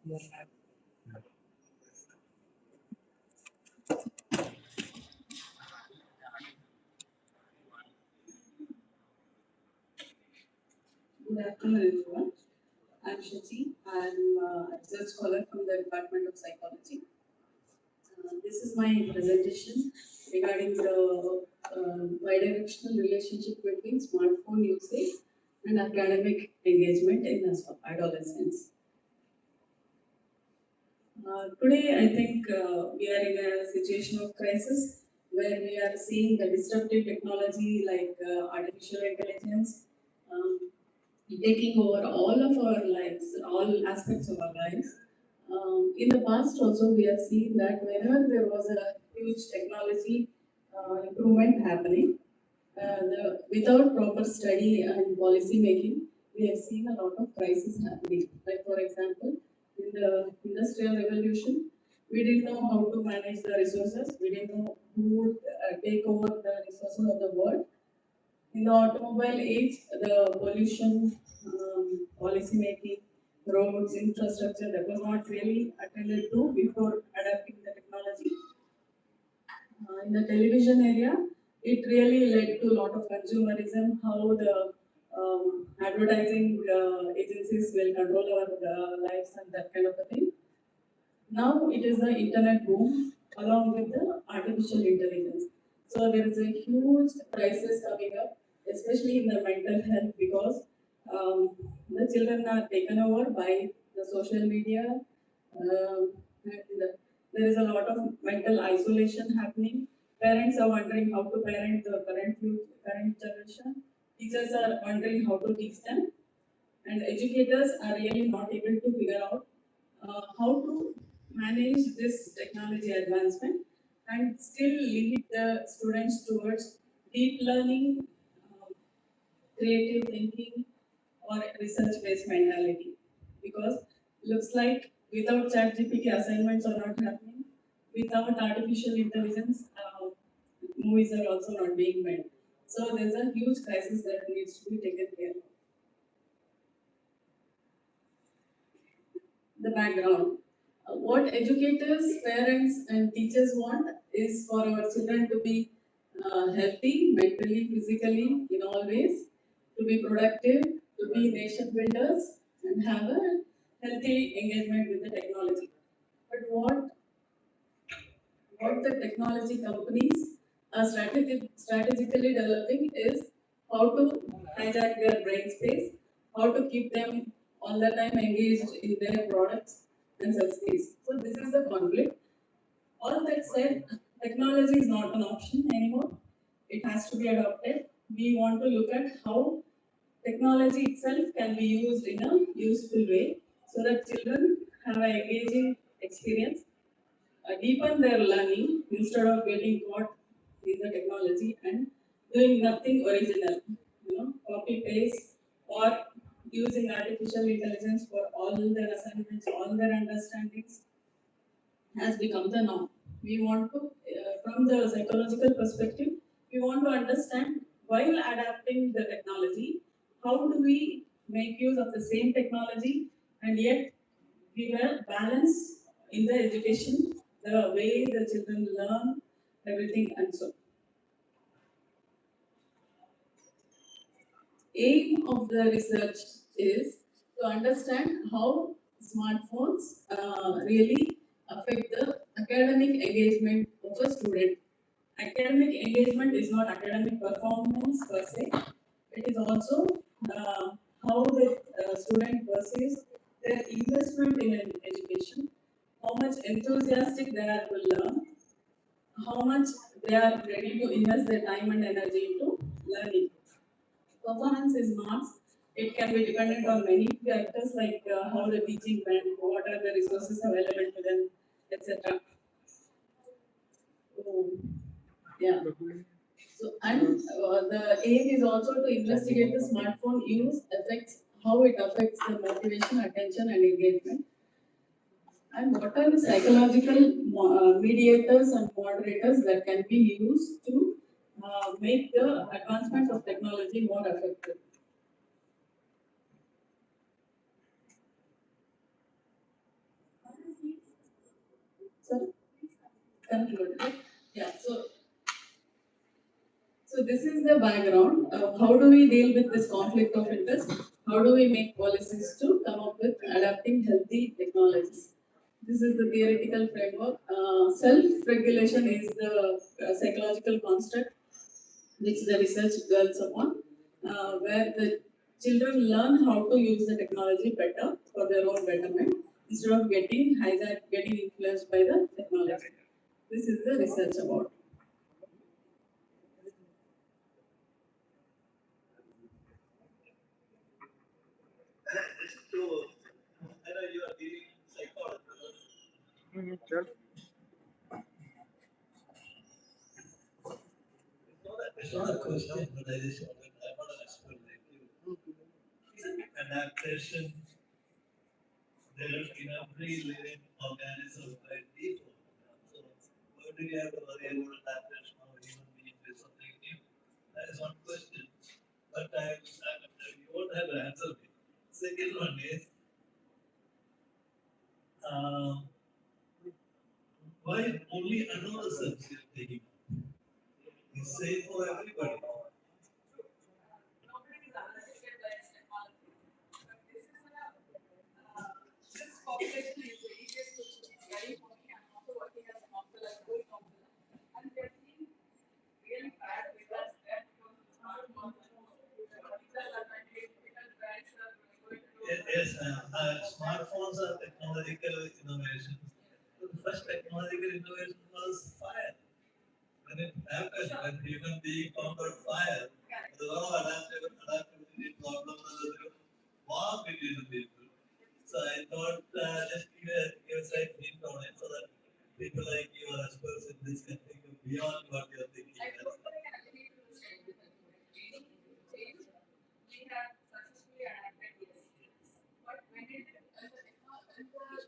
Good afternoon, everyone. I'm Shruti. I'm a research scholar from the Department of Psychology. This is my presentation regarding the bidirectional relationship between smartphone usage and academic engagement in adolescence. Today, I think we are in a situation of crisis where we are seeing the disruptive technology like artificial intelligence um, taking over all of our lives, all aspects of our lives. In the past, also, we have seen that whenever there was a huge technology improvement happening, without proper study and policy making, we have seen a lot of crises happening. Like, for example, in the industrial revolution, we didn't know how to manage the resources, we didn't know who would take over the resources of the world. In the automobile age, the pollution, policy making, roads, infrastructure that was not really attended to before adapting the technology. In the television area, it really led to a lot of consumerism, how the advertising agencies will control our lives and that kind of a thing. Now it is the internet boom along with the artificial intelligence. So there is a huge crisis coming up, especially in the mental health because the children are taken over by the social media. And there is a lot of mental isolation happening. Parents are wondering how to parent the current generation. Teachers are wondering how to teach them, and educators are really not able to figure out how to manage this technology advancement and still lead the students towards deep learning, creative thinking, or research-based mentality. Because looks like without ChatGPT assignments are not happening, without artificial intelligence, movies are also not being made. So there's a huge crisis that needs to be taken care of. The background. What educators, parents, and teachers want is for our children to be healthy, mentally, physically, in all ways, to be productive, to be nation builders, and have a healthy engagement with the technology. But what the technology companies are strategically developing is how to hijack their brain space, how to keep them all the time engaged in their products and such things. So this is the conflict. All that said, technology is not an option anymore. It has to be adopted. We want to look at how technology itself can be used in a useful way so that children have an engaging experience, deepen their learning instead of getting caught in the technology and doing nothing original, copy paste or using artificial intelligence for all their assignments, all their understandings has become the norm. We want to, from the psychological perspective, we want to understand while adapting the technology, how do we make use of the same technology and yet give a balance in the education, the way the children learn everything and so. Aim of the research is to understand how smartphones really affect the academic engagement of a student. Academic engagement is not academic performance per se. It is also uh, how the student perceives their investment in an education, how much enthusiastic they are to learn, how much they are ready to invest their time and energy into learning. Performance is marks. It can be dependent on many factors like how the teaching went, what are the resources available to them, etc. So, yeah. So, and the aim is also to investigate the smartphone use affects how it affects the motivation, attention, and engagement. And what are the psychological mediators and moderators that can be used to make the advancement of technology more effective? Sir, conclude. Right? Yeah. So this is the background. How do we deal with this conflict of interest? How do we make policies to come up with adapting healthy technologies? This is the theoretical framework. Self-regulation is the psychological construct which the research dwells upon, where the children learn how to use the technology better for their own betterment instead of getting hijacked, getting influenced by the technology. This is the research about. It's not a question, but I just wanted, I'm not an expert like you. Isn't adaptation there in every living organism by default? So, why do you have to worry about adaptation of human beings with something new? That is one question. But you won't have to answer me. Second one is, um, why only adolescents are taking up? It's safe for everybody. This population is the easiest to study for me. I'm also working as a counselor, school counselor, and we are seeing really bad results there because the smartphones are teachers are trying because parents are going to do. Yes, smartphones are technological innovations. The first technological innovation was fire. When it happened, when human being found out fire, there were no adaptability problems and there was war between the people. So I thought just give a slight hint on it so that people like you are experts in this can think beyond what you are thinking. I totally agree to the statement that change we have successfully adapted, yes. But when the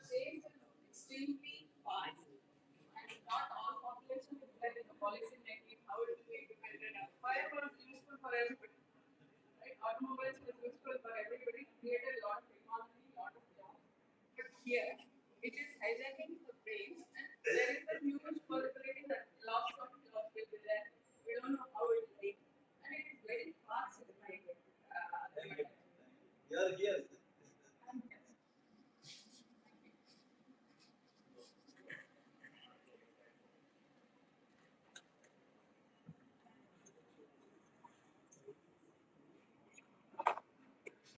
change is extremely fast and not all population is there in the policy making, how it will be implemented. Fire was useful for everybody, right? Automobiles were useful for everybody, created a lot of economy, lot of jobs. But here, it is hijacking the brains, and there is a huge possibility that loss of jobs will be there. We don't know how it will be, and it is very fast in my You are here.